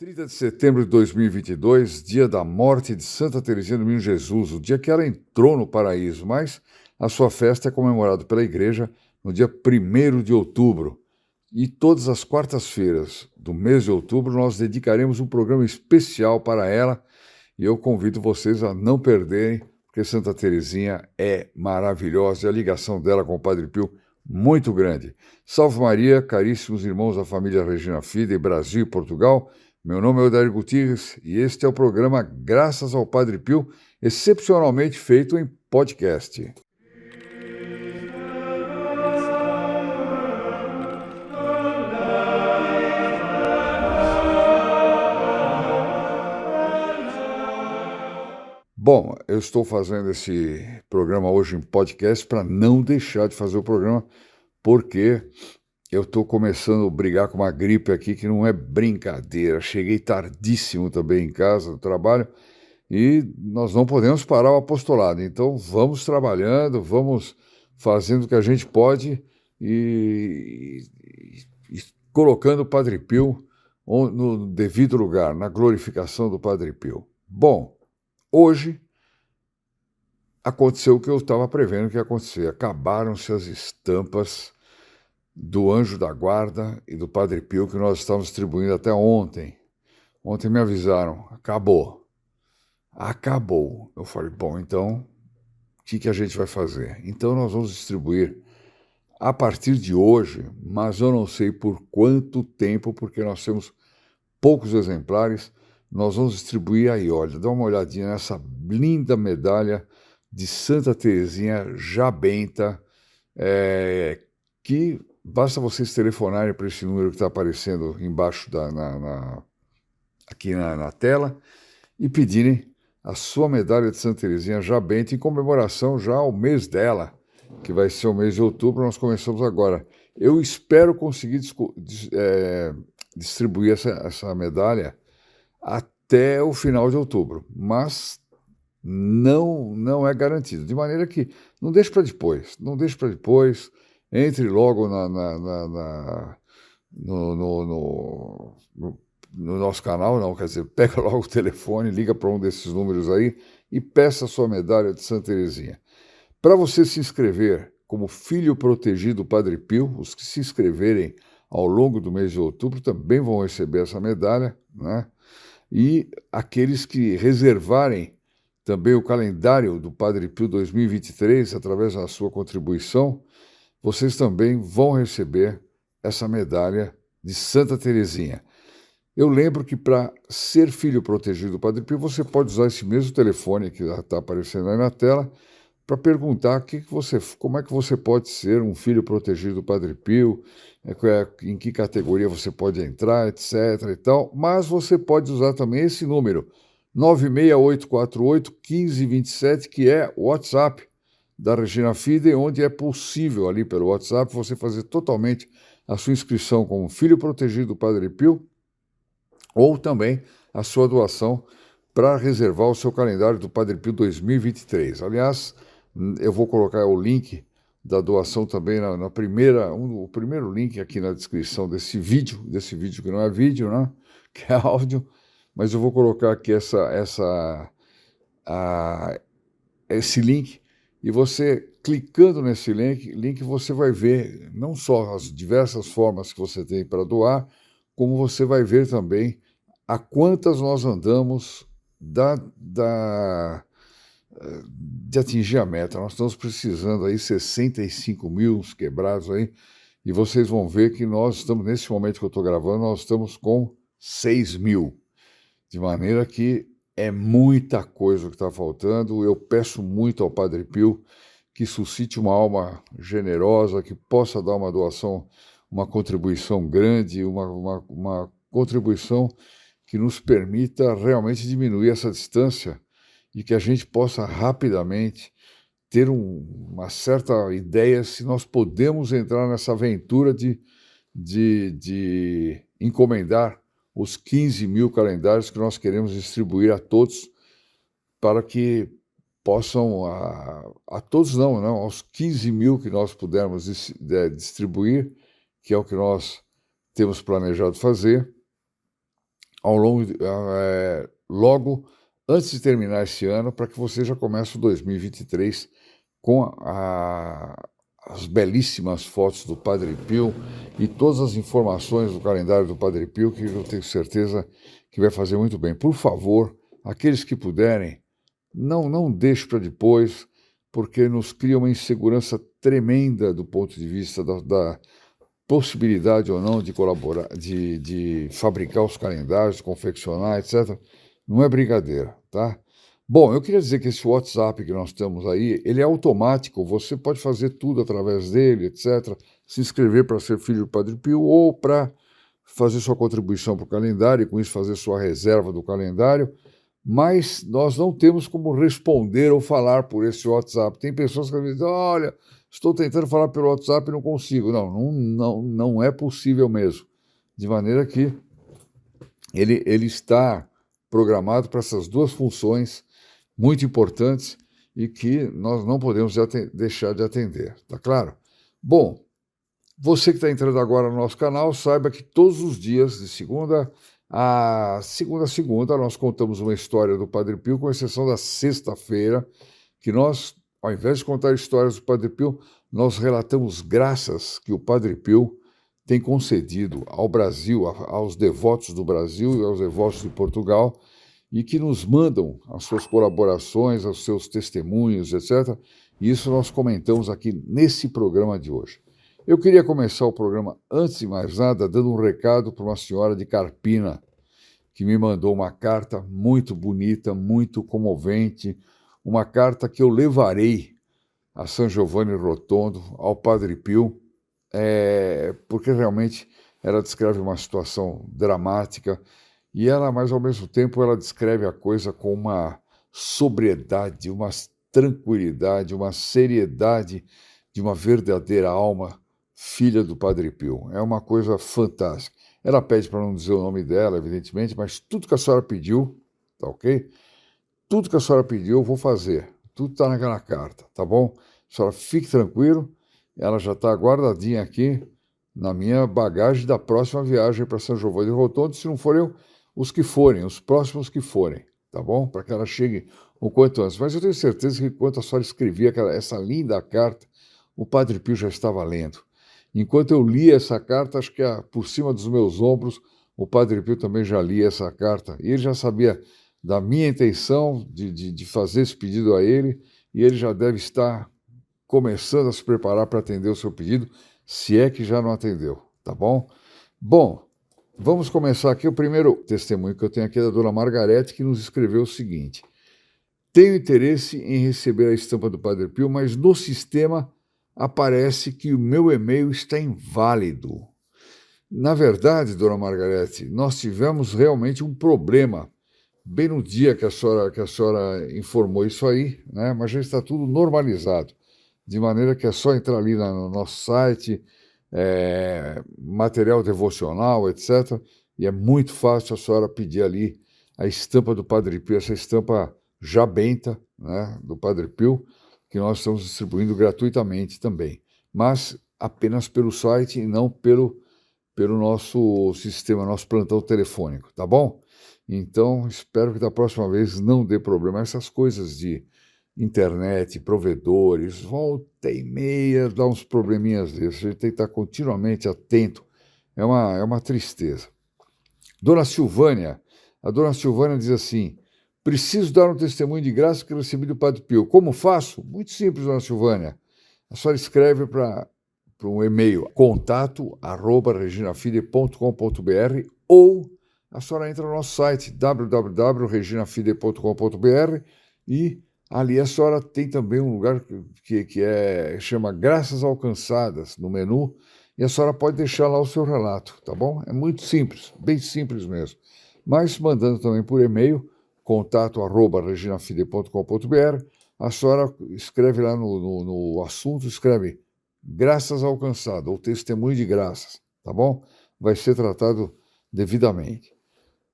30 de setembro de 2022, dia da morte de Santa Teresinha do Menino Jesus, o dia que ela entrou no paraíso, mas a sua festa é comemorada pela igreja no dia 1º de outubro. E todas as quartas-feiras do mês de outubro nós dedicaremos um programa especial para ela e eu convido vocês a não perderem, porque Santa Teresinha é maravilhosa e a ligação dela com o Padre Pio muito grande. Salve Maria, caríssimos irmãos da família Regina Fide, Brasil e Portugal. Meu nome é Odair Gutierrez e este é o programa Graças ao Padre Pio, excepcionalmente feito em podcast. Bom, eu estou fazendo esse programa hoje em podcast para não deixar de fazer o programa, porque eu estou começando a brigar com uma gripe aqui que não é brincadeira. Cheguei tardíssimo também em casa do trabalho e nós não podemos parar o apostolado. Então vamos trabalhando, vamos fazendo o que a gente pode e colocando o Padre Pio no devido lugar, na glorificação do Padre Pio. Bom, hoje aconteceu o que eu estava prevendo que ia acontecer. Acabaram-se as estampas do Anjo da Guarda e do Padre Pio que nós estávamos distribuindo até ontem. Ontem me avisaram, acabou. Acabou. Eu falei, bom, então, o que a gente vai fazer? Então nós vamos distribuir a partir de hoje, mas eu não sei por quanto tempo, porque nós temos poucos exemplares, nós vamos distribuir aí, olha, dá uma olhadinha nessa linda medalha de Santa Teresinha já benta, que basta vocês telefonarem para esse número que está aparecendo embaixo aqui na tela e pedirem a sua medalha de Santa Teresinha já benta em comemoração já ao mês dela, que vai ser o mês de outubro, nós começamos agora. Eu espero conseguir distribuir essa medalha até o final de outubro, mas não é garantido. De maneira que não deixe para depois, entre logo no nosso canal, não, quer dizer, pega logo o telefone, liga para um desses números aí e peça a sua medalha de Santa Teresinha. Para você se inscrever como filho protegido do Padre Pio, os que se inscreverem ao longo do mês de outubro também vão receber essa medalha, né? E aqueles que reservarem também o calendário do Padre Pio 2023, através da sua contribuição, vocês também vão receber essa medalha de Santa Teresinha. Eu lembro que para ser filho protegido do Padre Pio, você pode usar esse mesmo telefone que está aparecendo aí na tela, para perguntar como é que você pode ser um filho protegido do Padre Pio, em que categoria você pode entrar, etc. e tal. Mas você pode usar também esse número, 96848-1527, que é o WhatsApp da Regina Fide, onde é possível ali pelo WhatsApp você fazer totalmente a sua inscrição como filho protegido do Padre Pio ou também a sua doação para reservar o seu calendário do Padre Pio 2023. Aliás, eu vou colocar o link da doação também o primeiro link aqui na descrição desse vídeo que não é vídeo, né? Que é áudio, mas eu vou colocar aqui esse link e você, clicando nesse link, você vai ver não só as diversas formas que você tem para doar, como você vai ver também a quantas nós andamos de atingir a meta. Nós estamos precisando aí 65 mil quebrados aí, e vocês vão ver que nós estamos, nesse momento que eu estou gravando, nós estamos com 6 mil, de maneira que é muita coisa que está faltando. Eu peço muito ao Padre Pio que suscite uma alma generosa, que possa dar uma doação, uma contribuição grande, uma contribuição que nos permita realmente diminuir essa distância e que a gente possa rapidamente ter uma certa ideia se nós podemos entrar nessa aventura de encomendar os 15 mil calendários que nós queremos distribuir a todos, para que possam, a todos não, aos 15 mil que nós pudermos distribuir, que é o que nós temos planejado fazer, logo antes de terminar esse ano, para que você já comece o 2023 com as belíssimas fotos do Padre Pio e todas as informações do calendário do Padre Pio, que eu tenho certeza que vai fazer muito bem. Por favor, aqueles que puderem, não deixe para depois, porque nos cria uma insegurança tremenda do ponto de vista da possibilidade ou não de colaborar, de fabricar os calendários, de confeccionar, etc. Não é brincadeira, tá? Bom, eu queria dizer que esse WhatsApp que nós temos aí, ele é automático, você pode fazer tudo através dele, etc. Se inscrever para ser filho do Padre Pio ou para fazer sua contribuição para o calendário e com isso fazer sua reserva do calendário, mas nós não temos como responder ou falar por esse WhatsApp. Tem pessoas que dizem, olha, estou tentando falar pelo WhatsApp e não consigo. Não é possível mesmo. De maneira que ele está programado para essas duas funções muito importantes e que nós não podemos deixar de atender, tá claro? Bom, você que está entrando agora no nosso canal, saiba que todos os dias, de segunda a segunda, nós contamos uma história do Padre Pio, com exceção da sexta-feira, que nós, ao invés de contar histórias do Padre Pio, nós relatamos graças que o Padre Pio tem concedido ao Brasil, aos devotos do Brasil e aos devotos de Portugal, e que nos mandam as suas colaborações, os seus testemunhos, etc. E isso nós comentamos aqui nesse programa de hoje. Eu queria começar o programa, antes de mais nada, dando um recado para uma senhora de Carpina, que me mandou uma carta muito bonita, muito comovente, uma carta que eu levarei a San Giovanni Rotondo, ao Padre Pio, porque realmente ela descreve uma situação dramática e ela, mas ao mesmo tempo, ela descreve a coisa com uma sobriedade, uma tranquilidade, uma seriedade de uma verdadeira alma filha do Padre Pio. É uma coisa fantástica. Ela pede para não dizer o nome dela, evidentemente, mas tudo que a senhora pediu, tá ok? Tudo que a senhora pediu, eu vou fazer. Tudo está naquela carta, tá bom? A senhora fique tranquilo, ela já está guardadinha aqui na minha bagagem da próxima viagem para São Giovanni Rotondo, se não for eu, os que forem, os próximos que forem, tá bom? Para que ela chegue o quanto antes. Mas eu tenho certeza que enquanto a senhora escrevia essa linda carta, o Padre Pio já estava lendo. Enquanto eu lia essa carta, acho que por cima dos meus ombros, o Padre Pio também já lia essa carta. E ele já sabia da minha intenção de fazer esse pedido a ele, e ele já deve estar começando a se preparar para atender o seu pedido, se é que já não atendeu, tá bom? Bom, vamos começar aqui. O primeiro testemunho que eu tenho aqui é da dona Margarete, que nos escreveu o seguinte: tenho interesse em receber a estampa do Padre Pio, mas no sistema aparece que o meu e-mail está inválido. Na verdade, dona Margarete, nós tivemos realmente um problema bem no dia que a senhora informou isso aí, né? Mas já está tudo normalizado, de maneira que é só entrar ali no nosso site, material devocional, etc. E é muito fácil a senhora pedir ali a estampa do Padre Pio, essa estampa já benta, né, do Padre Pio, que nós estamos distribuindo gratuitamente também, mas apenas pelo site e não pelo nosso sistema, nosso plantão telefônico, tá bom? Então, espero que da próxima vez não dê problema. Essas coisas de internet, provedores, volta e meia, dá uns probleminhas desses. A gente tem que estar continuamente atento. É uma tristeza. A dona Silvânia diz assim: preciso dar um testemunho de graça que eu recebi do Padre Pio. Como faço? Muito simples, dona Silvânia. A senhora escreve para um e-mail, contato@reginafide.com.br, ou a senhora entra no nosso site, www.reginafide.com.br, e ali a senhora tem também um lugar que chama Graças Alcançadas, no menu, e a senhora pode deixar lá o seu relato, tá bom? É muito simples, bem simples mesmo. Mas mandando também por e-mail, contato@reginafide.com.br, a senhora escreve lá no assunto, escreve graças alcançadas, ou testemunho de graças, tá bom? Vai ser tratado devidamente.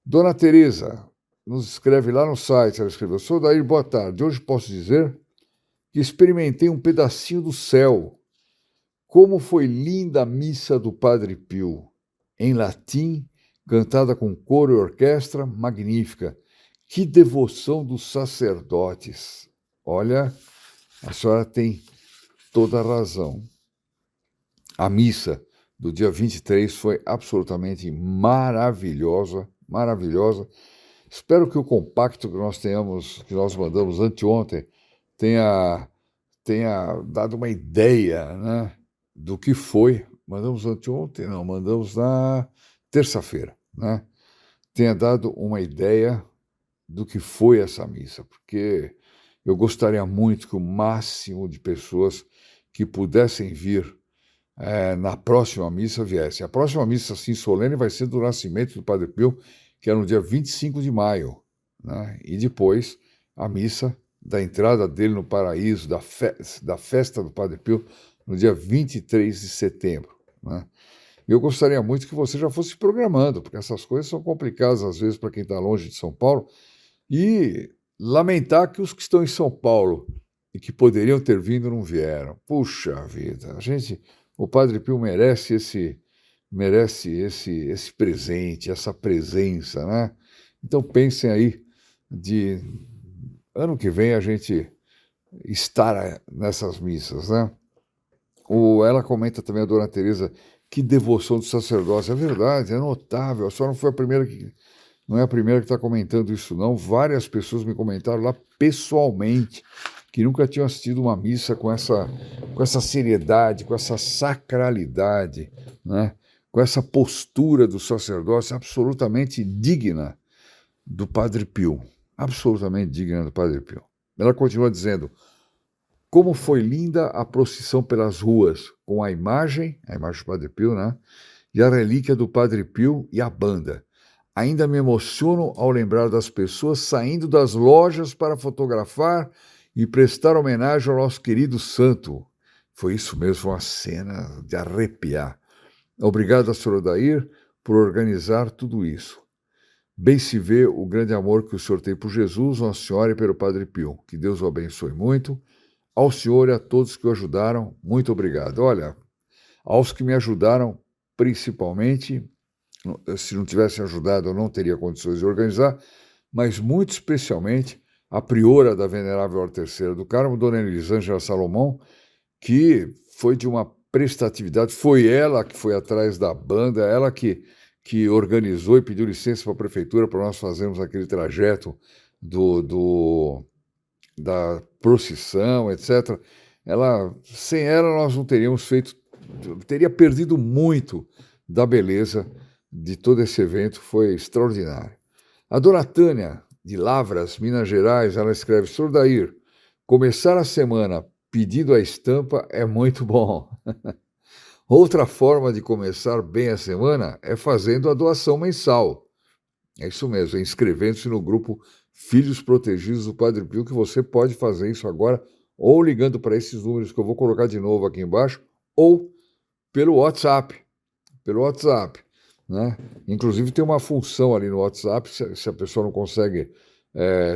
Dona Teresa nos escreve lá no site, ela escreveu: sou Dair, boa tarde. Hoje posso dizer que experimentei um pedacinho do céu. Como foi linda a missa do Padre Pio, em latim, cantada com coro e orquestra, magnífica. Que devoção dos sacerdotes. Olha, a senhora tem toda a razão. A missa do dia 23 foi absolutamente maravilhosa, maravilhosa. Espero que o compacto que nós mandamos anteontem, tenha dado uma ideia, né, do que foi. Mandamos anteontem? Não, mandamos na terça-feira, né? Tenha dado uma ideia do que foi essa missa, porque eu gostaria muito que o máximo de pessoas que pudessem vir na próxima missa viesse. A próxima missa, assim, solene, vai ser do nascimento do Padre Pio, que é no dia 25 de maio, né? E depois a missa da entrada dele no paraíso, da festa do Padre Pio, no dia 23 de setembro, né? Eu gostaria muito que você já fosse programando, porque essas coisas são complicadas às vezes para quem está longe de São Paulo, e lamentar que os que estão em São Paulo e que poderiam ter vindo não vieram. Puxa vida, o Padre Pio merece esse presente, essa presença, né? Então pensem aí de ano que vem a gente estar nessas missas, né? Ela comenta também, a Dona Teresa, que devoção do sacerdócio. É verdade, é notável. A senhora não foi a primeira não é a primeira que está comentando isso, não. Várias pessoas me comentaram lá pessoalmente que nunca tinham assistido uma missa com essa seriedade, com essa sacralidade, né? Com essa postura do sacerdócio absolutamente digna do Padre Pio. Absolutamente digna do Padre Pio. Ela continua dizendo: como foi linda a procissão pelas ruas, com a imagem do Padre Pio, né? E a relíquia do Padre Pio e a banda. Ainda me emociono ao lembrar das pessoas saindo das lojas para fotografar e prestar homenagem ao nosso querido santo. Foi isso mesmo, foi uma cena de arrepiar. Obrigado, Sr. Odair, por organizar tudo isso. Bem se vê o grande amor que o senhor tem por Jesus, Nossa Senhora e pelo Padre Pio. Que Deus o abençoe muito. Ao senhor e a todos que o ajudaram, muito obrigado. Olha, aos que me ajudaram, principalmente, se não tivessem ajudado, eu não teria condições de organizar, mas muito especialmente a priora da Venerável Ordem Terceira do Carmo, Dona Elisângela Salomão, que foi de uma prestatividade, foi ela que foi atrás da banda, ela que organizou e pediu licença para a prefeitura para nós fazermos aquele trajeto da procissão, etc. Sem ela nós não teríamos teria perdido muito da beleza de todo esse evento, foi extraordinário. A Dona Tânia, de Lavras, Minas Gerais, ela escreve: Sr. Dair, começar a semana pedindo a estampa é muito bom. Outra forma de começar bem a semana é fazendo a doação mensal. É isso mesmo, é inscrevendo-se no grupo Filhos Protegidos do Padre Pio, que você pode fazer isso agora, ou ligando para esses números que eu vou colocar de novo aqui embaixo, ou pelo WhatsApp, né? Inclusive tem uma função ali no WhatsApp, se a pessoa não consegue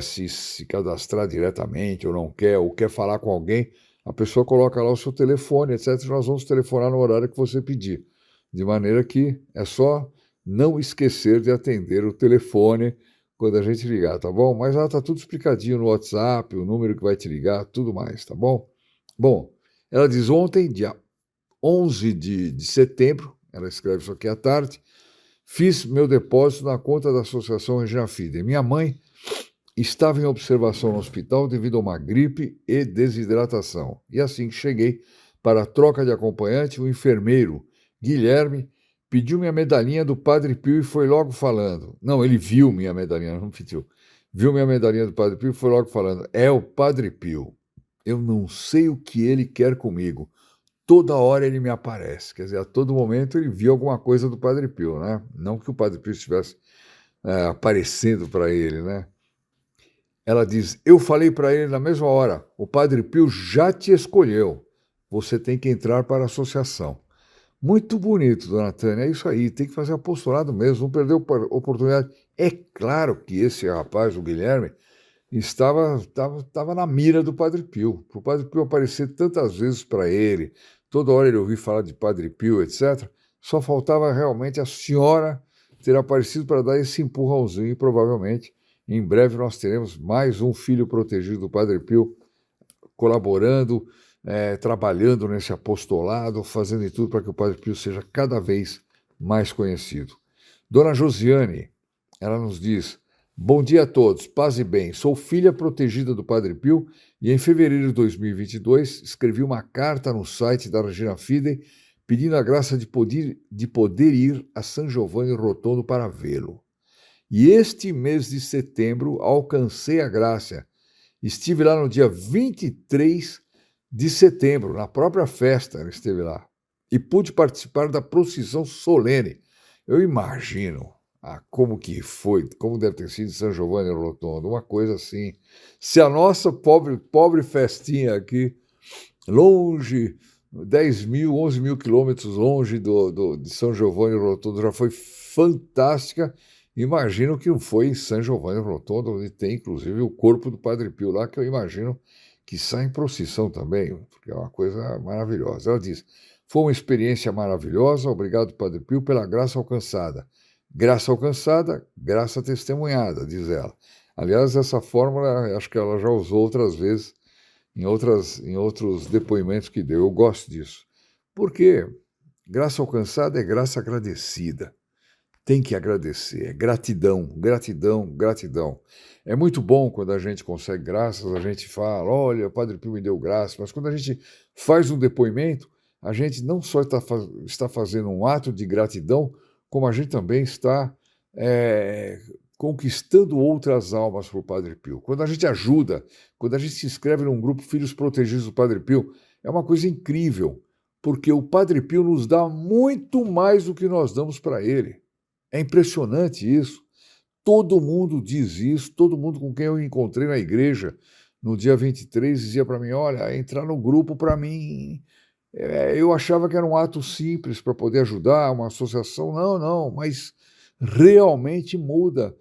se cadastrar diretamente, ou quer falar com alguém, a pessoa coloca lá o seu telefone, etc. E nós vamos telefonar no horário que você pedir. De maneira que é só não esquecer de atender o telefone quando a gente ligar, tá bom? Mas lá tá tudo explicadinho no WhatsApp, o número que vai te ligar, tudo mais, tá bom? Bom, ela diz: ontem, dia 11 de setembro, ela escreve isso aqui à tarde, fiz meu depósito na conta da Associação Regina Fidei. Minha mãe estava em observação no hospital devido a uma gripe e desidratação. E assim que cheguei para a troca de acompanhante, o enfermeiro Guilherme pediu minha medalhinha do Padre Pio e foi logo falando. Não, ele viu minha medalhinha, não pediu. Viu minha medalhinha do Padre Pio e foi logo falando: é o Padre Pio. Eu não sei o que ele quer comigo. Toda hora ele me aparece. Quer dizer, a todo momento ele viu alguma coisa do Padre Pio, né? Não que o Padre Pio estivesse aparecendo para ele, né? Ela diz: eu falei para ele na mesma hora, o Padre Pio já te escolheu. Você tem que entrar para a associação. Muito bonito, Dona Tânia, é isso aí, tem que fazer apostolado mesmo, não perder a oportunidade. É claro que esse rapaz, o Guilherme, estava na mira do Padre Pio. Para o Padre Pio aparecer tantas vezes para ele, toda hora ele ouvir falar de Padre Pio, etc., só faltava realmente a senhora ter aparecido para dar esse empurrãozinho e provavelmente em breve nós teremos mais um filho protegido do Padre Pio colaborando, trabalhando nesse apostolado, fazendo de tudo para que o Padre Pio seja cada vez mais conhecido. Dona Josiane, ela nos diz: bom dia a todos, paz e bem. Sou filha protegida do Padre Pio e em fevereiro de 2022 escrevi uma carta no site da Regina Fidei pedindo a graça de poder ir a San Giovanni Rotondo para vê-lo. E este mês de setembro alcancei a graça. Estive lá no dia 23 de setembro, na própria festa ela esteve lá, e pude participar da procissão solene. Eu imagino como que foi, como deve ter sido San Giovanni Rotondo, uma coisa assim. Se a nossa pobre festinha aqui, longe, 10 mil, 11 mil quilômetros longe de São Giovanni Rotondo, já foi fantástica, imagino que foi em San Giovanni Rotondo, onde tem inclusive o corpo do Padre Pio lá, que eu imagino que sai em procissão também, porque é uma coisa maravilhosa. Ela diz: foi uma experiência maravilhosa, obrigado, Padre Pio, pela graça alcançada. Graça alcançada, graça testemunhada, diz ela. Aliás, essa fórmula, acho que ela já usou outras vezes, em outros depoimentos que deu. Eu gosto disso. Porque graça alcançada é graça agradecida. Tem que agradecer, é gratidão, gratidão, gratidão. É muito bom quando a gente consegue graças, a gente fala, olha, o Padre Pio me deu graça, mas quando a gente faz um depoimento, a gente não só está fazendo um ato de gratidão, como a gente também está conquistando outras almas para o Padre Pio. Quando a gente ajuda, quando a gente se inscreve num grupo Filhos Protegidos do Padre Pio, é uma coisa incrível, porque o Padre Pio nos dá muito mais do que nós damos para ele. É impressionante isso. Todo mundo diz isso, todo mundo com quem eu encontrei na igreja no dia 23 dizia para mim, olha, entrar no grupo para mim, eu achava que era um ato simples para poder ajudar, uma associação, não, mas realmente muda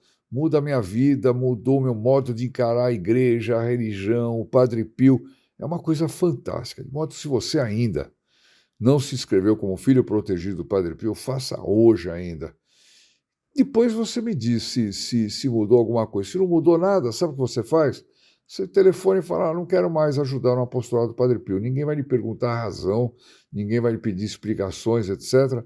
a minha vida, mudou meu modo de encarar a igreja, a religião, o Padre Pio, é uma coisa fantástica. De modo que se você ainda não se inscreveu como filho protegido do Padre Pio, faça hoje ainda. Depois você me diz se mudou alguma coisa. Se não mudou nada, sabe o que você faz? Você telefona e fala, não quero mais ajudar no apostolado do Padre Pio. Ninguém vai lhe perguntar a razão, ninguém vai lhe pedir explicações, etc.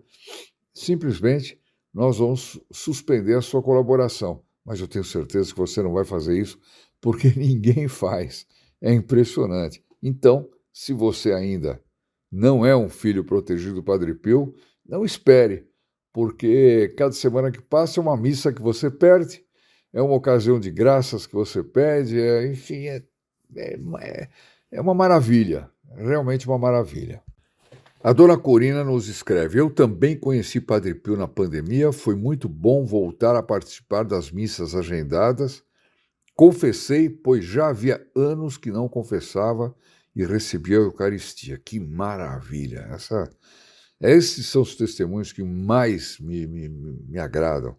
Simplesmente, nós vamos suspender a sua colaboração. Mas eu tenho certeza que você não vai fazer isso, porque ninguém faz. É impressionante. Então, se você ainda não é um filho protegido do Padre Pio, não espere, porque cada semana que passa é uma missa que você perde, é uma ocasião de graças que você pede, enfim, é uma maravilha, realmente uma maravilha. A dona Corina nos escreve, eu também conheci Padre Pio na pandemia, foi muito bom voltar a participar das missas agendadas, confessei, pois já havia anos que não confessava e recebia a Eucaristia. Que maravilha! Esses são os testemunhos que mais me agradam.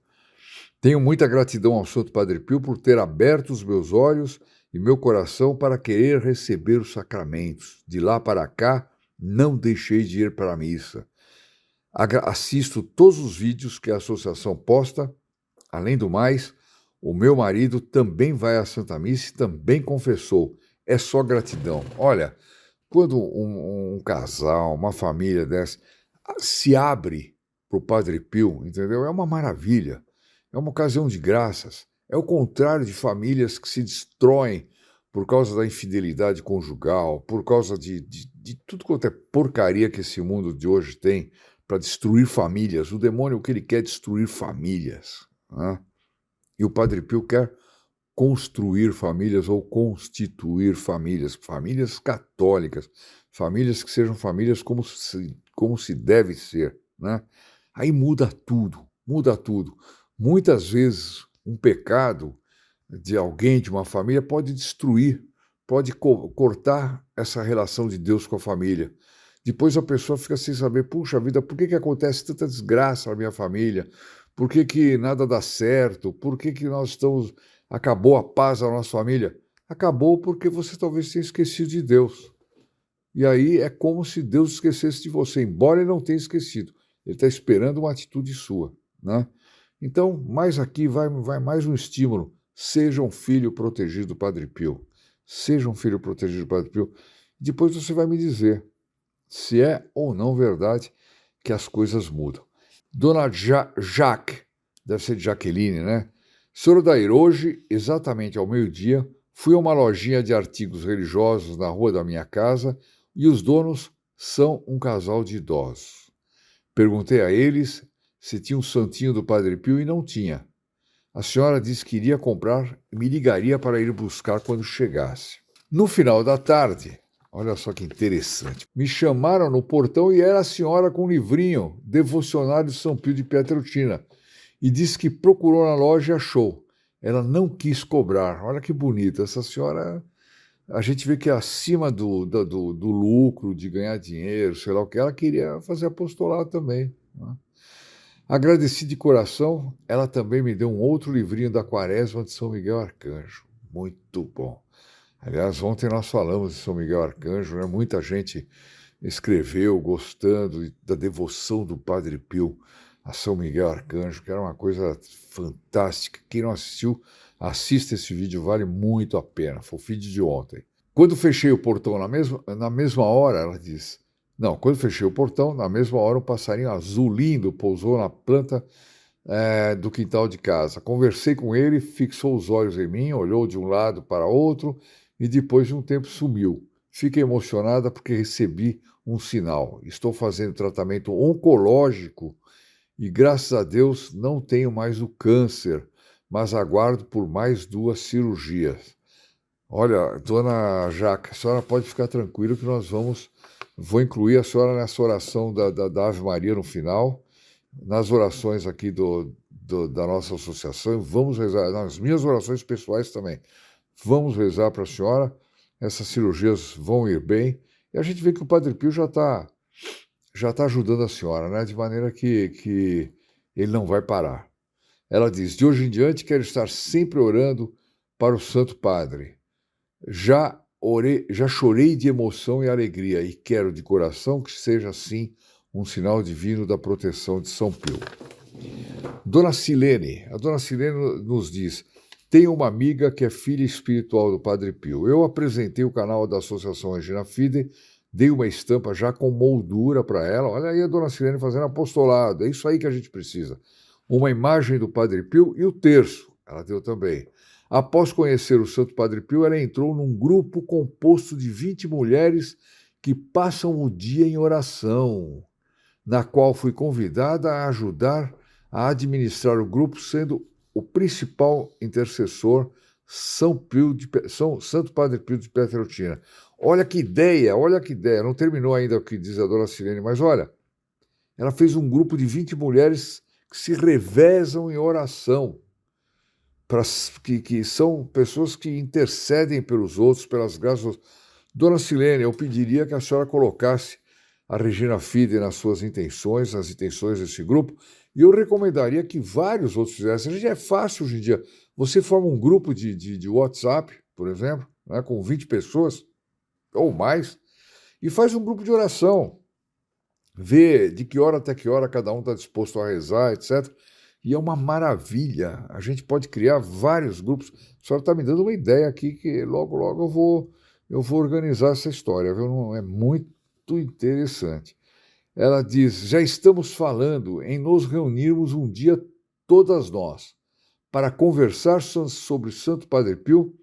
Tenho muita gratidão ao Santo Padre Pio por ter aberto os meus olhos e meu coração para querer receber os sacramentos. De lá para cá, não deixei de ir para a missa. Assisto todos os vídeos que a associação posta. Além do mais, o meu marido também vai à Santa Missa e também confessou. É só gratidão. Olha, quando um casal, uma família dessa, se abre para o Padre Pio, entendeu? É uma maravilha. É uma ocasião de graças. É o contrário de famílias que se destroem por causa da infidelidade conjugal, por causa de tudo quanto é porcaria que esse mundo de hoje tem para destruir famílias. O demônio, o que ele quer é destruir famílias, né? E o Padre Pio quer construir famílias ou constituir famílias, famílias católicas, famílias que sejam famílias como se deve ser, né? Aí muda tudo, muda tudo. Muitas vezes um pecado de alguém, de uma família, pode destruir, pode cortar essa relação de Deus com a família. Depois a pessoa fica sem saber, puxa vida, por que acontece tanta desgraça na minha família? Por que nada dá certo? Por que acabou a paz da nossa família? Acabou porque você talvez tenha esquecido de Deus. E aí é como se Deus esquecesse de você, embora ele não tenha esquecido. Ele está esperando uma atitude sua, né? Então, mais aqui vai mais um estímulo. Seja um filho protegido do Padre Pio. Seja um filho protegido do Padre Pio. Depois você vai me dizer se é ou não verdade que as coisas mudam. Dona Jaque, deve ser de Jaqueline, né? Senhor Odair, hoje, exatamente ao meio-dia, fui a uma lojinha de artigos religiosos na rua da minha casa e os donos são um casal de idosos. Perguntei a eles se tinha um santinho do Padre Pio e não tinha. A senhora disse que iria comprar e me ligaria para ir buscar quando chegasse. No final da tarde, olha só que interessante, me chamaram no portão e era a senhora com um livrinho, Devocionário de São Pio de Pietrelcina, e disse que procurou na loja e achou. Ela não quis cobrar. Olha que bonita. Essa senhora, a gente vê que é acima do lucro, de ganhar dinheiro, sei lá o que, ela queria fazer apostolado também, né? Agradeci de coração, ela também me deu um outro livrinho da Quaresma de São Miguel Arcanjo. Muito bom. Aliás, ontem nós falamos de São Miguel Arcanjo, né? Muita gente escreveu gostando da devoção do Padre Pio a São Miguel Arcanjo, que era uma coisa fantástica. Quem não assistiu, assista esse vídeo, vale muito a pena. Foi o vídeo de ontem. Quando fechei o portão na mesma hora, ela disse... Não, quando fechei o portão, na mesma hora um passarinho azul lindo pousou na planta do quintal de casa. Conversei com ele, fixou os olhos em mim, olhou de um lado para outro e depois de um tempo sumiu. Fiquei emocionada porque recebi um sinal. Estou fazendo tratamento oncológico e, graças a Deus, não tenho mais o câncer, mas aguardo por mais 2 cirurgias. Olha, dona Jaque, a senhora pode ficar tranquila que vou incluir a senhora nessa oração da Ave Maria no final, nas orações aqui da nossa associação, vamos rezar, nas minhas orações pessoais também. Vamos rezar para a senhora, essas cirurgias vão ir bem, e a gente vê que o Padre Pio já tá ajudando a senhora, né? De maneira que ele não vai parar. Ela diz, de hoje em diante quero estar sempre orando para o Santo Padre. Já chorei de emoção e alegria e quero de coração que seja assim um sinal divino da proteção de São Pio. A Dona Silene nos diz, tenho uma amiga que é filha espiritual do Padre Pio. Eu apresentei o canal da Associação Regina Fide, dei uma estampa já com moldura para ela. Olha aí a Dona Silene fazendo apostolado, é isso aí que a gente precisa. Uma imagem do Padre Pio e o terço, ela deu também. Após conhecer o Santo Padre Pio, ela entrou num grupo composto de 20 mulheres que passam o dia em oração, na qual fui convidada a ajudar a administrar o grupo, sendo o principal intercessor Santo Padre Pio de Pietrelcina. Olha que ideia, não terminou ainda o que diz a Dona Silene, mas olha, ela fez um grupo de 20 mulheres que se revezam em oração, que são pessoas que intercedem pelos outros, pelas graças dos outros. Dona Silene, eu pediria que a senhora colocasse a Regina Fide nas suas intenções, nas intenções desse grupo, e eu recomendaria que vários outros fizessem. É fácil hoje em dia. Você forma um grupo de WhatsApp, por exemplo, né, com 20 pessoas ou mais, e faz um grupo de oração. Vê de que hora até que hora cada um está disposto a rezar, etc., e é uma maravilha. A gente pode criar vários grupos. A senhora está me dando uma ideia aqui que logo, logo eu vou organizar essa história, viu? É muito interessante. Ela diz, já estamos falando em nos reunirmos um dia, todas nós, para conversar sobre o Santo Padre Pio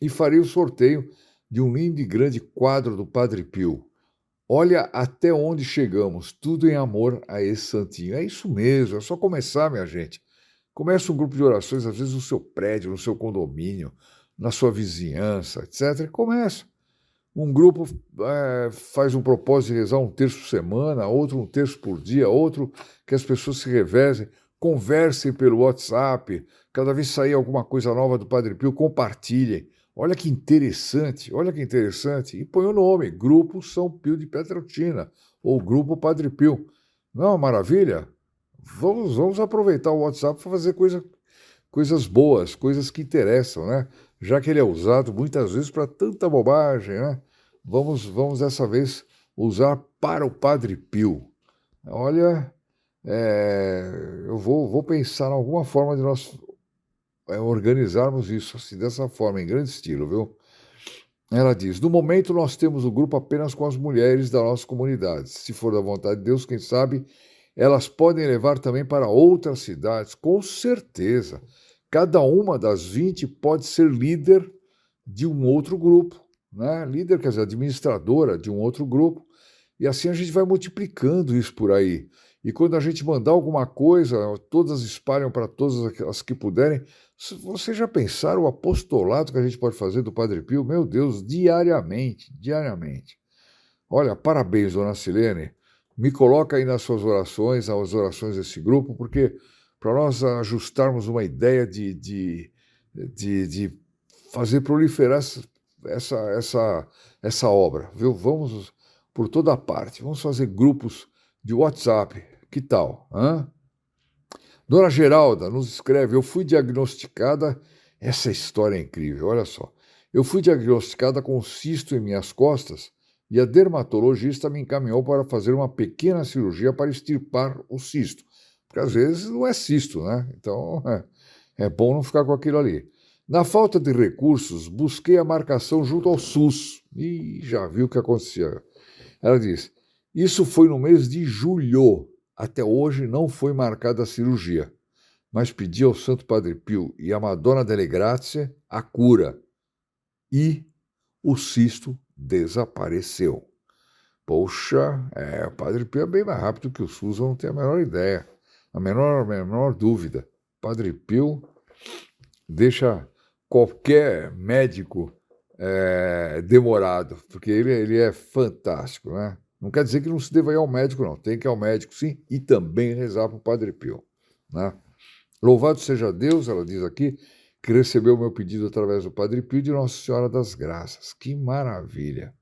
e farei o sorteio de um lindo e grande quadro do Padre Pio. Olha até onde chegamos, tudo em amor a esse santinho. É isso mesmo, é só começar, minha gente. Começa um grupo de orações, às vezes no seu prédio, no seu condomínio, na sua vizinhança, etc. Começa. Um grupo faz um propósito de rezar um terço por semana, outro um terço por dia, outro que as pessoas se revezem, conversem pelo WhatsApp, cada vez sair alguma coisa nova do Padre Pio, compartilhem. Olha que interessante, e põe o nome, Grupo São Pio de Pietrelcina, ou Grupo Padre Pio. Não é uma maravilha? Vamos aproveitar o WhatsApp para fazer coisas boas, coisas que interessam, né? Já que ele é usado muitas vezes para tanta bobagem, né? Vamos dessa vez usar para o Padre Pio. Olha, Eu vou pensar em alguma forma de nós organizarmos isso assim, dessa forma, em grande estilo, viu? Ela diz: no momento nós temos o grupo apenas com as mulheres da nossa comunidade. Se for da vontade de Deus, quem sabe, elas podem levar também para outras cidades, com certeza. Cada uma das 20 pode ser líder de um outro grupo, né? Líder, quer dizer, administradora de um outro grupo. E assim a gente vai multiplicando isso por aí. E quando a gente mandar alguma coisa, todas espalham para todas as que puderem. Vocês já pensaram o apostolado que a gente pode fazer do Padre Pio? Meu Deus, diariamente, diariamente. Olha, parabéns, dona Silene. Me coloca aí nas suas orações, as orações desse grupo, porque para nós ajustarmos uma ideia de fazer proliferar essa obra, viu? Vamos por toda parte. Vamos fazer grupos de WhatsApp. Que tal? Hã? Dona Geralda nos escreve: eu fui diagnosticada. Essa história é incrível, olha só. Eu fui diagnosticada com cisto em minhas costas e a dermatologista me encaminhou para fazer uma pequena cirurgia para extirpar o cisto. Porque às vezes não é cisto, né? Então é bom não ficar com aquilo ali. Na falta de recursos, busquei a marcação junto ao SUS e já viu o que acontecia. Ela diz: isso foi no mês de julho. Até hoje não foi marcada a cirurgia, mas pedi ao Santo Padre Pio e à Madonna delle Grazie a cura. E o cisto desapareceu. Poxa, o Padre Pio é bem mais rápido que o SUS, eu não tenho a menor ideia, a menor dúvida. Padre Pio deixa qualquer médico demorado, porque ele é fantástico, né? Não quer dizer que não se deva ir ao médico, não. Tem que ir ao médico, sim, e também rezar para o Padre Pio, né? Louvado seja Deus, ela diz aqui, que recebeu o meu pedido através do Padre Pio de Nossa Senhora das Graças. Que maravilha!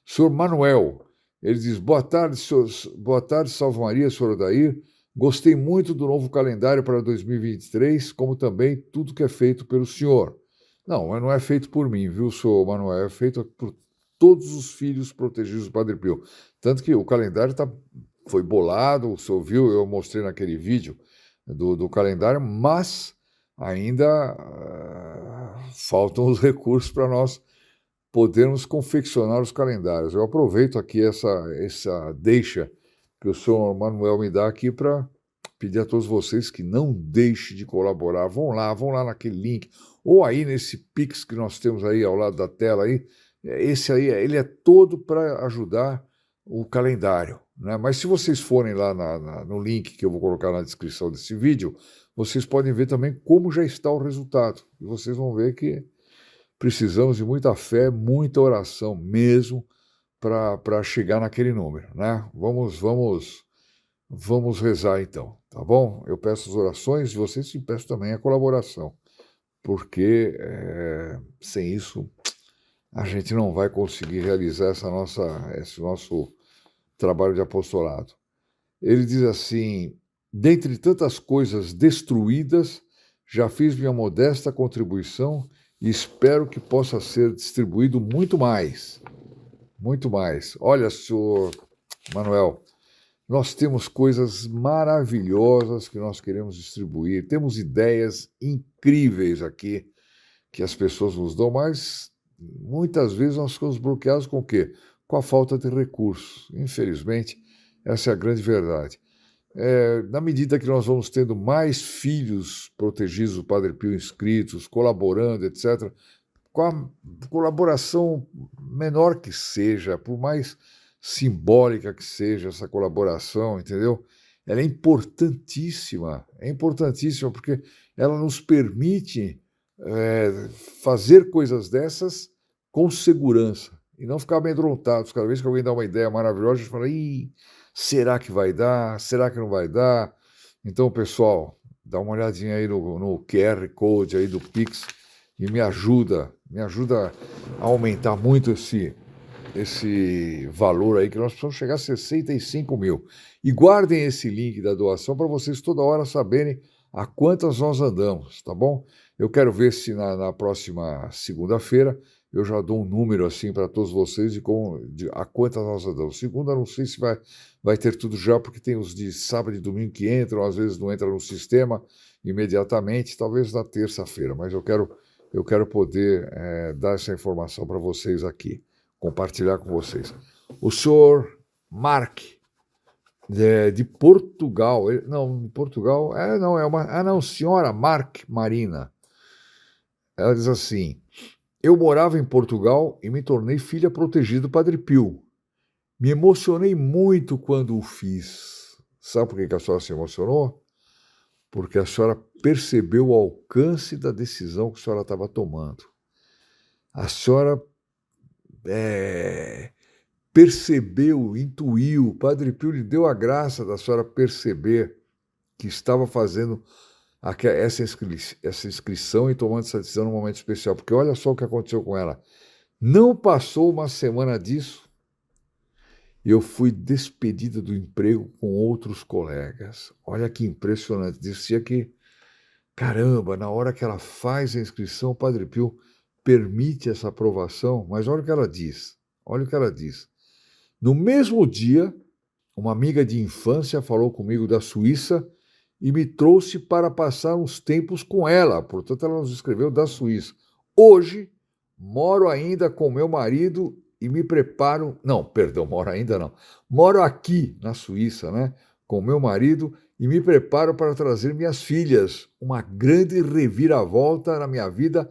Senhor Manuel, ele diz: boa tarde, Salve Maria, Senhor Odair. Gostei muito do novo calendário para 2023, como também tudo que é feito pelo senhor. Não é feito por mim, viu, senhor Manuel? É feito por todos os filhos protegidos do Padre Pio. Tanto que o calendário foi bolado, o senhor viu, eu mostrei naquele vídeo do calendário, mas ainda faltam os recursos para nós podermos confeccionar os calendários. Eu aproveito aqui essa deixa que o senhor Manuel me dá aqui para pedir a todos vocês que não deixem de colaborar. Vão lá naquele link, ou aí nesse Pix que nós temos aí ao lado da tela aí. Esse aí, ele é todo para ajudar o calendário, né? Mas se vocês forem lá no link que eu vou colocar na descrição desse vídeo, vocês podem ver também como já está o resultado. E vocês vão ver que precisamos de muita fé, muita oração mesmo para chegar naquele número, né? Vamos rezar então, tá bom? Eu peço as orações de vocês e peço também a colaboração, porque sem isso a gente não vai conseguir realizar esse nosso trabalho de apostolado. Ele diz assim: dentre tantas coisas destruídas, já fiz minha modesta contribuição e espero que possa ser distribuído muito mais. Muito mais. Olha, senhor Manuel, nós temos coisas maravilhosas que nós queremos distribuir, temos ideias incríveis aqui que as pessoas nos dão, mas muitas vezes nós ficamos bloqueados com o quê? Com a falta de recursos. Infelizmente, essa é a grande verdade. Na medida que nós vamos tendo mais filhos protegidos do Padre Pio inscritos, colaborando, etc., com a colaboração menor que seja, por mais simbólica que seja essa colaboração, entendeu? Ela é importantíssima porque ela nos permite fazer coisas dessas com segurança e não ficar amedrontados. Cada vez que alguém dá uma ideia maravilhosa, a gente fala: será que vai dar? Será que não vai dar? Então, pessoal, dá uma olhadinha aí no QR Code aí do Pix e me ajuda a aumentar muito esse valor aí, que nós precisamos chegar a 65 mil. E guardem esse link da doação para vocês toda hora saberem a quantas nós andamos, tá bom? Eu quero ver se na próxima segunda-feira eu já dou um número assim para todos vocês a quantas nós damos. Segunda, não sei se vai ter tudo já, porque tem os de sábado e domingo que entram, às vezes não entra no sistema imediatamente, talvez na terça-feira, mas eu quero poder dar essa informação para vocês aqui, compartilhar com vocês. O senhor Mark, de Portugal, Portugal, senhora Mark Marina, ela diz assim: eu morava em Portugal e me tornei filha protegida do Padre Pio. Me emocionei muito quando o fiz. Sabe por que a senhora se emocionou? Porque a senhora percebeu o alcance da decisão que a senhora estava tomando. A senhora percebeu, intuiu, o Padre Pio lhe deu a graça da senhora perceber que estava fazendo essa inscrição e tomando essa decisão num momento especial. Porque olha só o que aconteceu com ela. Não passou uma semana disso e eu fui despedida do emprego com outros colegas. Olha que impressionante. Dizia que, caramba, na hora que ela faz a inscrição, o Padre Pio permite essa aprovação, mas olha o que ela diz. Olha o que ela diz. No mesmo dia, uma amiga de infância falou comigo da Suíça e me trouxe para passar uns tempos com ela. Portanto, ela nos escreveu da Suíça. Hoje, moro ainda com meu marido e me preparo... moro ainda não. Moro aqui na Suíça, né? Com meu marido e me preparo para trazer minhas filhas. Uma grande reviravolta na minha vida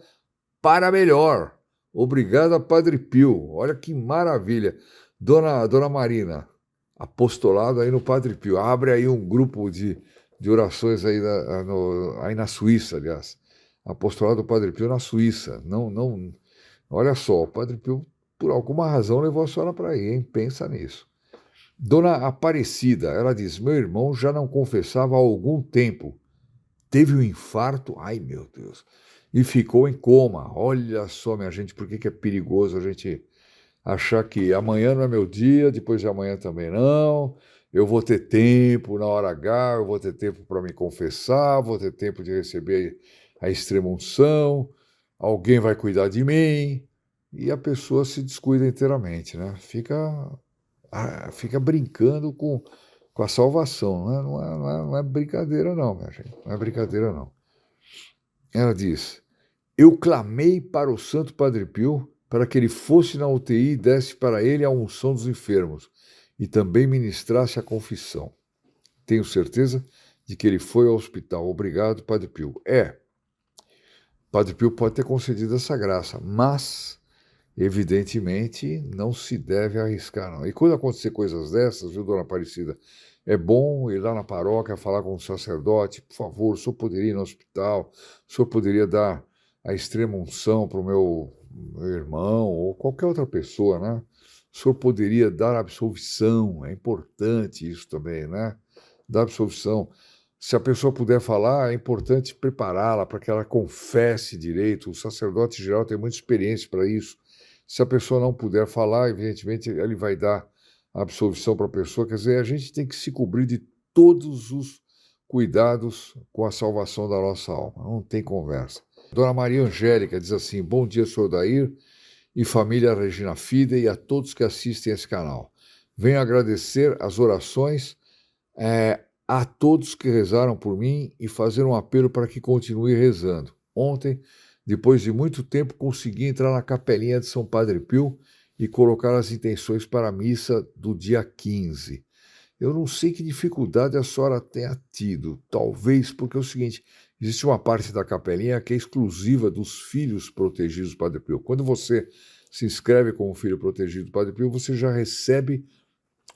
para melhor. Obrigado, Padre Pio. Olha que maravilha. Dona Marina, apostolado aí no Padre Pio. Abre aí um grupo de orações aí aí na Suíça, aliás. Apostolado do Padre Pio na Suíça. Olha só, o Padre Pio, por alguma razão, levou a senhora para aí, hein? Pensa nisso. Dona Aparecida, ela diz: meu irmão já não confessava há algum tempo. Teve um infarto, ai meu Deus, e ficou em coma. Olha só, minha gente, por que é perigoso a gente achar que amanhã não é meu dia, depois de amanhã também não, eu vou ter tempo na hora H, eu vou ter tempo para me confessar, vou ter tempo de receber a extrema-unção, alguém vai cuidar de mim, e a pessoa se descuida inteiramente, né? Fica brincando com a salvação, né? Não é brincadeira não, minha gente, não é brincadeira não. Ela diz: eu clamei para o Santo Padre Pio para que ele fosse na UTI e desse para ele a unção dos enfermos e também ministrasse a confissão. Tenho certeza de que ele foi ao hospital. Obrigado, Padre Pio. Padre Pio pode ter concedido essa graça, mas, evidentemente, não se deve arriscar, não. E quando acontecer coisas dessas, viu, dona Aparecida, é bom ir lá na paróquia falar com o sacerdote: por favor, o senhor poderia ir no hospital, o senhor poderia dar a extrema-unção para o meu irmão ou qualquer outra pessoa, né? O senhor poderia dar absolvição, é importante isso também, né? Dar absolvição. Se a pessoa puder falar, é importante prepará-la para que ela confesse direito. O sacerdote geral tem muita experiência para isso. Se a pessoa não puder falar, evidentemente, ele vai dar a absolvição para a pessoa. Quer dizer, a gente tem que se cobrir de todos os cuidados com a salvação da nossa alma. Não tem conversa. Dona Maria Angélica diz assim: bom dia, senhor Odair e família Regina Fide e a todos que assistem esse canal. Venho agradecer as orações a todos que rezaram por mim e fazer um apelo para que continue rezando. Ontem, depois de muito tempo, consegui entrar na capelinha de São Padre Pio e colocar as intenções para a missa do dia 15. Eu não sei que dificuldade a senhora tenha tido, talvez porque é o seguinte: existe uma parte da capelinha que é exclusiva dos filhos protegidos do Padre Pio. Quando você se inscreve como filho protegido do Padre Pio, você já recebe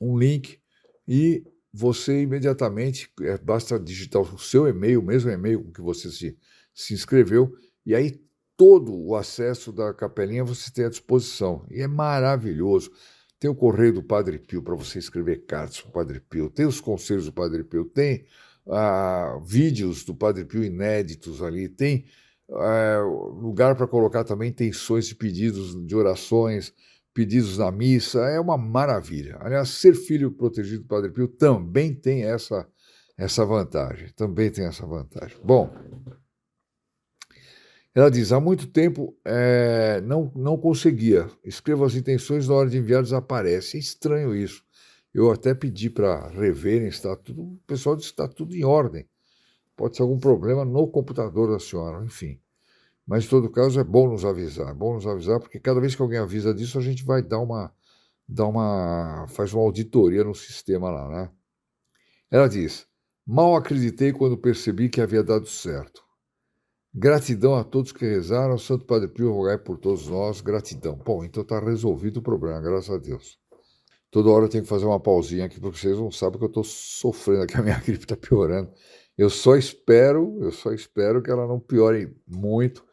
um link e você imediatamente, basta digitar o seu e-mail, o mesmo e-mail com que você se inscreveu, e aí todo o acesso da capelinha você tem à disposição. E é maravilhoso. Tem o correio do Padre Pio para você escrever cartas para o Padre Pio, tem os conselhos do Padre Pio, tem vídeos do Padre Pio inéditos ali, tem lugar para colocar também intenções de pedidos de orações, pedidos na missa. É uma maravilha. Aliás, ser filho protegido do Padre Pio também tem essa vantagem. Também tem essa vantagem. Bom, Ela diz: há muito tempo não conseguia. Escrevo as intenções, na hora de enviar desaparece. É estranho isso. Eu até pedi para reverem, está tudo, o pessoal disse que está tudo em ordem. Pode ser algum problema no computador da senhora, enfim. Mas, em todo caso, é bom nos avisar, porque cada vez que alguém avisa disso, a gente vai faz uma auditoria no sistema lá, né? Ela diz: mal acreditei quando percebi que havia dado certo. Gratidão a todos que rezaram, Santo Padre Pio, rogai por todos nós, gratidão. Bom, então está resolvido o problema, graças a Deus. Toda hora eu tenho que fazer uma pausinha aqui, porque vocês não sabem que eu estou sofrendo, que a minha gripe está piorando. Eu só espero que ela não piore muito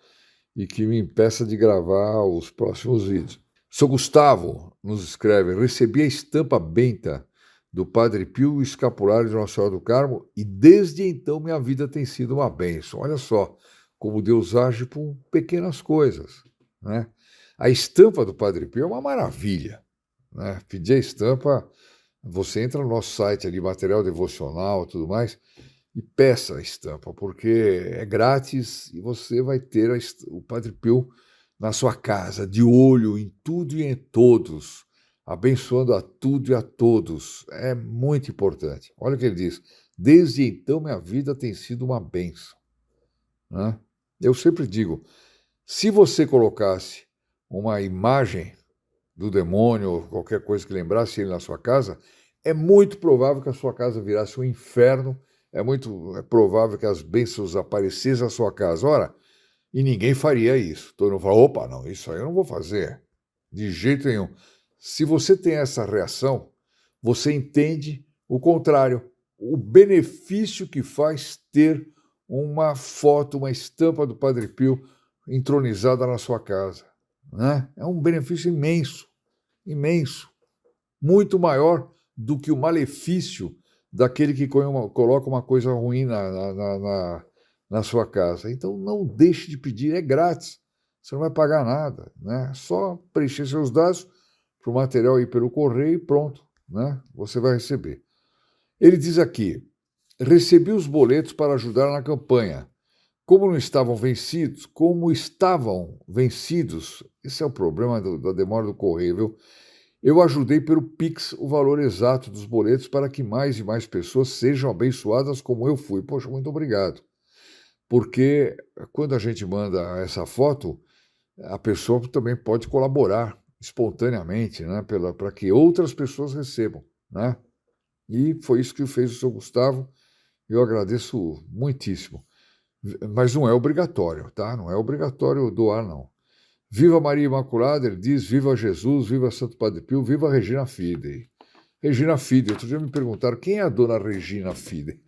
e que me impeça de gravar os próximos vídeos. Sou Gustavo nos escreve: recebi a estampa benta do Padre Pio e o escapulário de Nossa Senhora do Carmo e desde então minha vida tem sido uma bênção. Olha só como Deus age por pequenas coisas, né? A estampa do Padre Pio é uma maravilha, né? Pedir a estampa, você entra no nosso site ali, material devocional e tudo mais, e peça a estampa, porque é grátis e você vai ter o Padre Pio na sua casa, de olho em tudo e em todos, abençoando a tudo e a todos. É muito importante. Olha o que ele diz: desde então minha vida tem sido uma bênção, né? Eu sempre digo, se você colocasse uma imagem do demônio ou qualquer coisa que lembrasse ele na sua casa, é muito provável que a sua casa virasse um inferno, é provável que as bênçãos aparecessem na sua casa. Ora, e ninguém faria isso. Todo mundo fala: opa, não, isso aí eu não vou fazer. De jeito nenhum. Se você tem essa reação, você entende o contrário. O benefício que faz ter uma foto, uma estampa do Padre Pio entronizada na sua casa, né? É um benefício imenso, imenso. Muito maior do que o malefício daquele que coloca uma coisa ruim na sua casa. Então, não deixe de pedir, é grátis. Você não vai pagar nada, né? Só preencher seus dados para o material ir pelo correio e pronto, né? Você vai receber. Ele diz aqui: recebi os boletos para ajudar na campanha. Como estavam vencidos, esse é o problema da demora do correio, viu? Eu ajudei pelo Pix o valor exato dos boletos para que mais e mais pessoas sejam abençoadas como eu fui. Poxa, muito obrigado. Porque quando a gente manda essa foto, a pessoa também pode colaborar espontaneamente, né, para que outras pessoas recebam, né? E foi isso que fez o seu Gustavo. Eu agradeço muitíssimo. Mas não é obrigatório, tá? Não é obrigatório doar, não. Viva Maria Imaculada, ele diz: viva Jesus, viva Santo Padre Pio, viva Regina Fidei. Regina Fidei, outro dia me perguntaram quem é a dona Regina Fidei.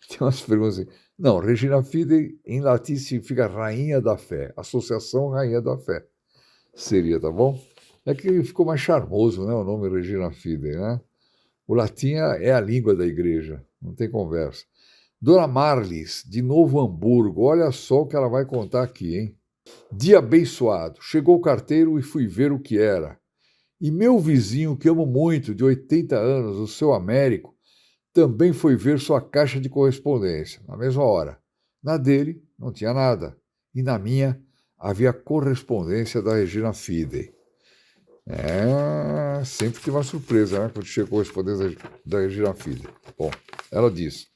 Tem umas perguntas assim. Não, Regina Fidei em latim significa Rainha da Fé, Associação Rainha da Fé. Seria, tá bom? É que ficou mais charmoso, né, o nome Regina Fidei, né? O latim é a língua da igreja, não tem conversa. Dona Marlis, de Novo Hamburgo, olha só o que ela vai contar aqui, hein? Dia abençoado. Chegou o carteiro e fui ver o que era. E meu vizinho, que amo muito, de 80 anos, o seu Américo, também foi ver sua caixa de correspondência, na mesma hora. Na dele, não tinha nada. E na minha, havia correspondência da Regina Fidei. Sempre tem uma surpresa, né? Quando chega a correspondência da Regina Fidei. Bom, ela diz: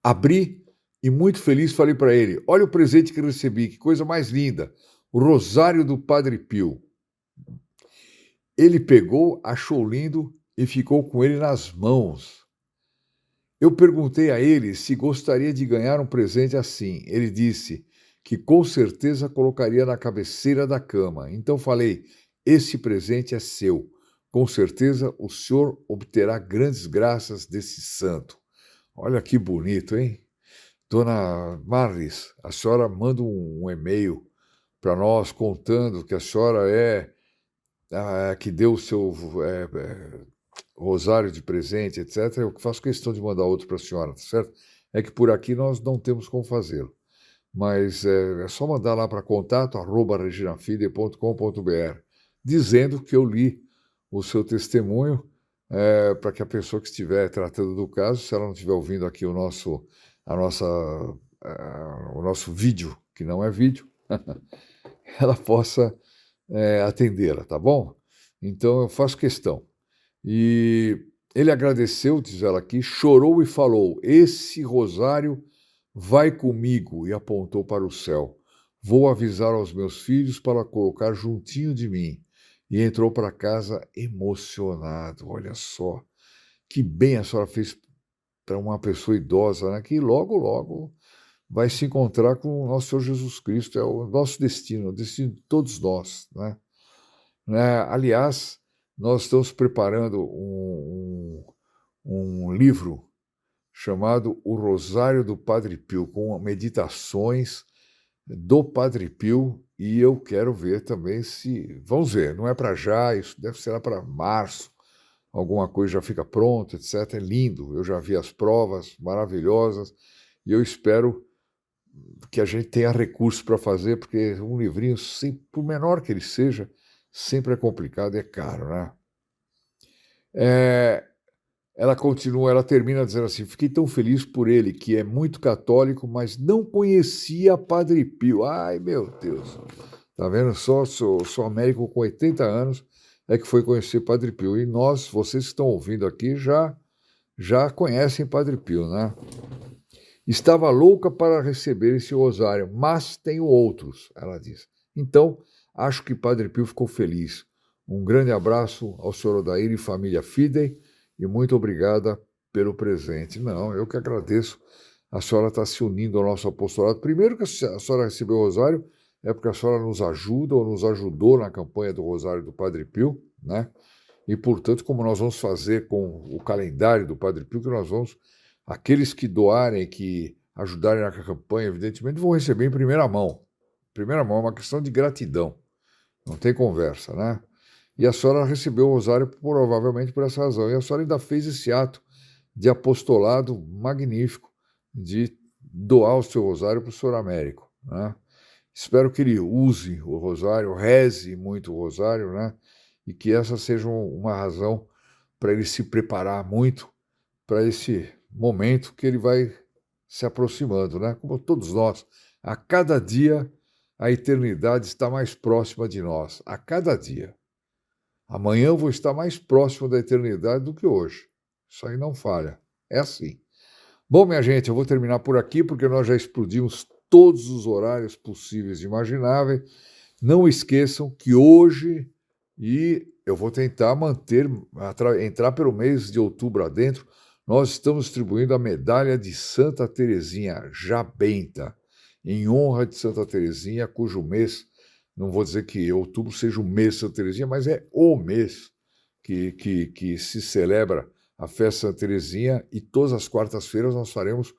abri e muito feliz falei para ele: olha o presente que recebi, que coisa mais linda, o rosário do Padre Pio. Ele pegou, achou lindo e ficou com ele nas mãos. Eu perguntei a ele se gostaria de ganhar um presente assim. Ele disse que com certeza colocaria na cabeceira da cama. Então falei: esse presente é seu. Com certeza o senhor obterá grandes graças desse santo. Olha que bonito, hein? Dona Marlis, a senhora manda um e-mail para nós contando que a senhora que deu o seu rosário de presente, etc. Eu faço questão de mandar outro para a senhora, tá certo? É que por aqui nós não temos como fazê-lo. Mas é só mandar lá para contato@reginafide.com.br, dizendo que eu li o seu testemunho, para que a pessoa que estiver tratando do caso, se ela não estiver ouvindo aqui o nosso vídeo que não é vídeo, ela possa atendê-la, tá bom? Então eu faço questão. E ele agradeceu, diz ela aqui, chorou e falou: esse rosário vai comigo, e apontou para o céu. Vou avisar aos meus filhos para colocar juntinho de mim. E entrou para casa emocionado. Olha só, que bem a senhora fez para uma pessoa idosa, né? Que logo, logo vai se encontrar com o nosso Senhor Jesus Cristo. É o nosso destino, o destino de todos nós, né? Aliás, nós estamos preparando um livro chamado O Rosário do Padre Pio, com meditações do Padre Pio, e eu quero ver também se... Vamos ver, não é para já, isso deve ser lá para março, alguma coisa já fica pronta, etc. É lindo, eu já vi as provas maravilhosas, e eu espero que a gente tenha recursos para fazer, porque um livrinho, por menor que ele seja, sempre é complicado e é caro, né? Ela continua, ela termina dizendo assim: fiquei tão feliz por ele, que é muito católico, mas não conhecia Padre Pio. Ai, meu Deus. Tá vendo? Sou Américo com 80 anos é que foi conhecer Padre Pio. E nós, vocês que estão ouvindo aqui, já conhecem Padre Pio, né? Estava louca para receber esse rosário, mas tenho outros, ela diz. Então, acho que Padre Pio ficou feliz. Um grande abraço ao senhor Odair e família Fidei, e muito obrigada pelo presente. Não, eu que agradeço. A senhora está se unindo ao nosso apostolado. Primeiro que a senhora recebeu o rosário, é porque a senhora nos ajuda ou nos ajudou na campanha do Rosário do Padre Pio, né? E, portanto, como nós vamos fazer com o calendário do Padre Pio, que nós vamos... Aqueles que doarem, que ajudarem na campanha, evidentemente, vão receber em primeira mão. Primeira mão, é uma questão de gratidão. Não tem conversa, né? E a senhora recebeu o rosário provavelmente por essa razão. E a senhora ainda fez esse ato de apostolado magnífico de doar o seu rosário para o senhor Américo, né? Espero que ele use o rosário, reze muito o rosário, né? E que essa seja uma razão para ele se preparar muito para esse momento que ele vai se aproximando, né? Como todos nós. A cada dia, a eternidade está mais próxima de nós. A cada dia. Amanhã eu vou estar mais próximo da eternidade do que hoje. Isso aí não falha. É assim. Bom, minha gente, eu vou terminar por aqui, porque nós já explodimos todos os horários possíveis e imagináveis. Não esqueçam que hoje, e eu vou tentar entrar pelo mês de outubro adentro, nós estamos distribuindo a medalha de Santa Teresinha Jabenta, em honra de Santa Teresinha, cujo mês, não vou dizer que outubro seja o mês de Santa Teresinha, mas é o mês que se celebra a festa de Santa Teresinha, e todas as quartas-feiras nós faremos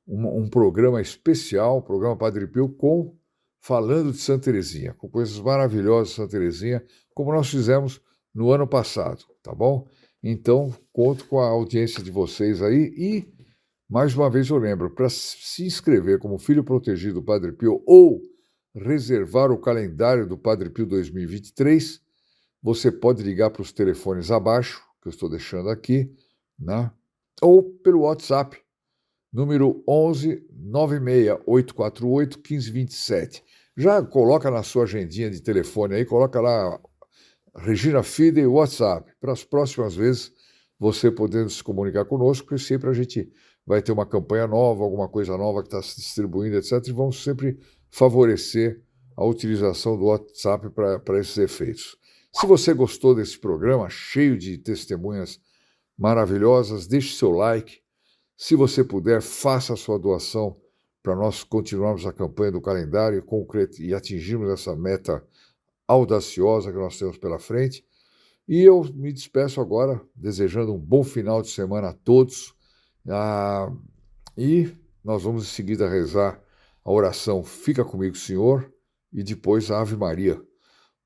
um programa especial, o programa Padre Pio, falando de Santa Teresinha, com coisas maravilhosas de Santa Teresinha, como nós fizemos no ano passado, tá bom? Então, conto com a audiência de vocês aí e, mais uma vez, eu lembro, para se inscrever como filho protegido do Padre Pio ou reservar o calendário do Padre Pio 2023, você pode ligar para os telefones abaixo, que eu estou deixando aqui, né? Ou pelo WhatsApp, número 11 96 848 1527. Já coloca na sua agendinha de telefone aí, coloca lá Regina Fidei WhatsApp, para as próximas vezes você podendo se comunicar conosco, porque sempre a gente vai ter uma campanha nova, alguma coisa nova que está se distribuindo, etc. E vamos sempre favorecer a utilização do WhatsApp para esses efeitos. Se você gostou desse programa, cheio de testemunhas maravilhosas, deixe seu like. Se você puder, faça a sua doação para nós continuarmos a campanha do calendário e atingirmos essa meta audaciosa que nós temos pela frente. E eu me despeço agora, desejando um bom final de semana a todos. E nós vamos em seguida rezar a oração Fica Comigo, Senhor, e depois a Ave Maria,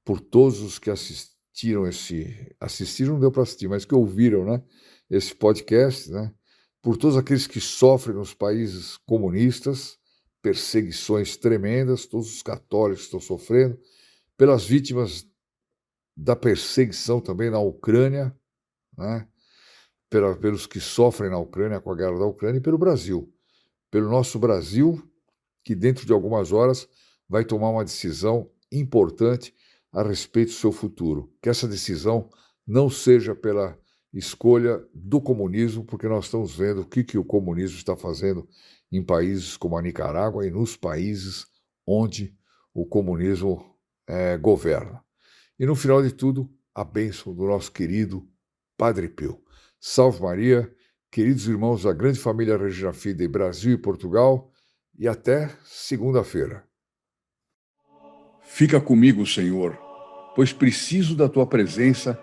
por todos os que assistiram não deu para assistir, mas que ouviram, né, esse podcast, né, por todos aqueles que sofrem nos países comunistas, perseguições tremendas, todos os católicos que estão sofrendo, pelas vítimas da perseguição também na Ucrânia, né, pelos que sofrem na Ucrânia com a guerra da Ucrânia, e pelo Brasil. Pelo nosso Brasil, que dentro de algumas horas vai tomar uma decisão importante a respeito do seu futuro. Que essa decisão não seja pela escolha do comunismo, porque nós estamos vendo o que o comunismo está fazendo em países como a Nicarágua e nos países onde o comunismo governa. E no final de tudo, a bênção do nosso querido Padre Pio. Salve Maria, queridos irmãos da grande família Regina Fidei, Brasil e Portugal, e até segunda-feira. Fica comigo, Senhor, pois preciso da tua presença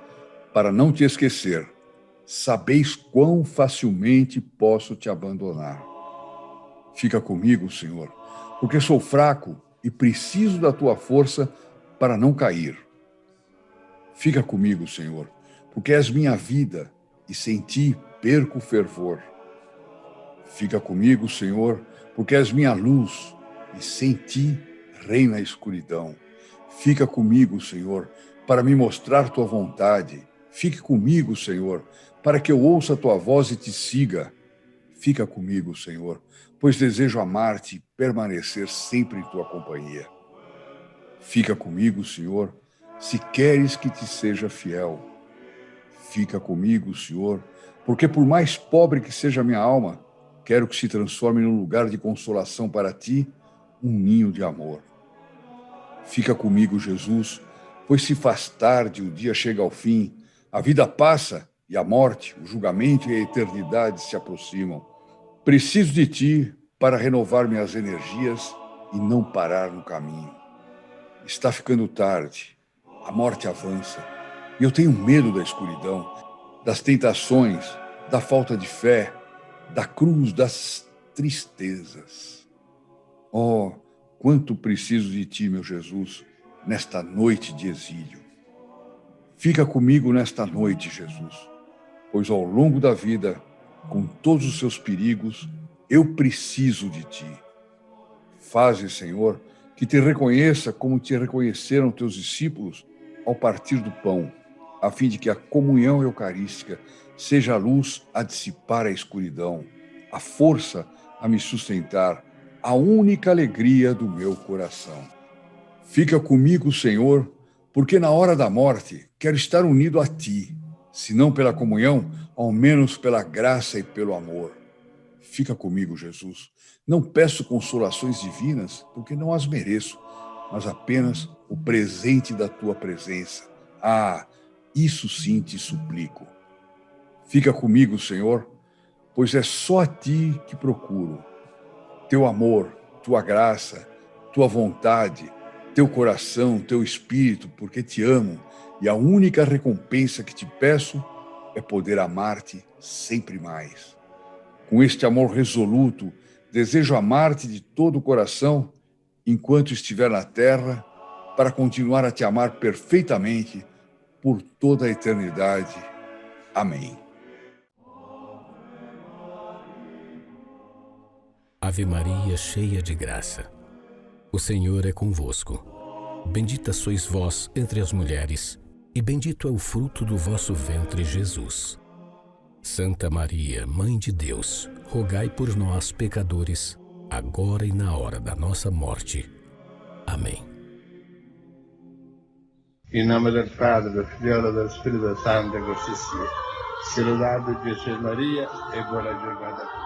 para não te esquecer. Sabeis quão facilmente posso te abandonar. Fica comigo, Senhor, porque sou fraco e preciso da tua força para não cair. Fica comigo, Senhor, porque és minha vida e sem ti perco o fervor. Fica comigo, Senhor, porque és minha luz e sem ti reina a escuridão. Fica comigo, Senhor, para me mostrar tua vontade. Fique comigo, Senhor, para que eu ouça tua voz e te siga. Fica comigo, Senhor, pois desejo amar-te e permanecer sempre em tua companhia. Fica comigo, Senhor, se queres que te seja fiel. Fica comigo, Senhor, porque por mais pobre que seja a minha alma, quero que se transforme num lugar de consolação para ti, um ninho de amor. Fica comigo, Jesus, pois se faz tarde, o dia chega ao fim, a vida passa e a morte, o julgamento e a eternidade se aproximam. Preciso de ti para renovar minhas energias e não parar no caminho. Está ficando tarde, a morte avança e eu tenho medo da escuridão, das tentações, da falta de fé, da cruz, das tristezas. Oh, quanto preciso de ti, meu Jesus, nesta noite de exílio. Fica comigo nesta noite, Jesus, pois ao longo da vida, com todos os seus perigos, eu preciso de ti. Faze, Senhor, que te reconheça como te reconheceram teus discípulos ao partir do pão, a fim de que a comunhão eucarística seja a luz a dissipar a escuridão, a força a me sustentar, a única alegria do meu coração. Fica comigo, Senhor, porque na hora da morte quero estar unido a ti, se não pela comunhão, ao menos pela graça e pelo amor. Fica comigo, Jesus. Não peço consolações divinas, porque não as mereço, mas apenas o presente da tua presença. Ah, isso sim te suplico. Fica comigo, Senhor, pois é só a ti que procuro. Teu amor, tua graça, tua vontade, teu coração, teu espírito, porque te amo, e a única recompensa que te peço é poder amar-te sempre mais. Com este amor resoluto, desejo amar-te de todo o coração enquanto estiver na terra, para continuar a te amar perfeitamente por toda a eternidade. Amém. Ave Maria, cheia de graça, o Senhor é convosco. Bendita sois vós entre as mulheres, e bendito é o fruto do vosso ventre, Jesus. Santa Maria, Mãe de Deus, rogai por nós, pecadores, agora e na hora da nossa morte. Amém. In nome del Padre, del Figlio e del Spirito Santo, così sia. Sia lodato Gesù e Maria, e buona giornata a tutti.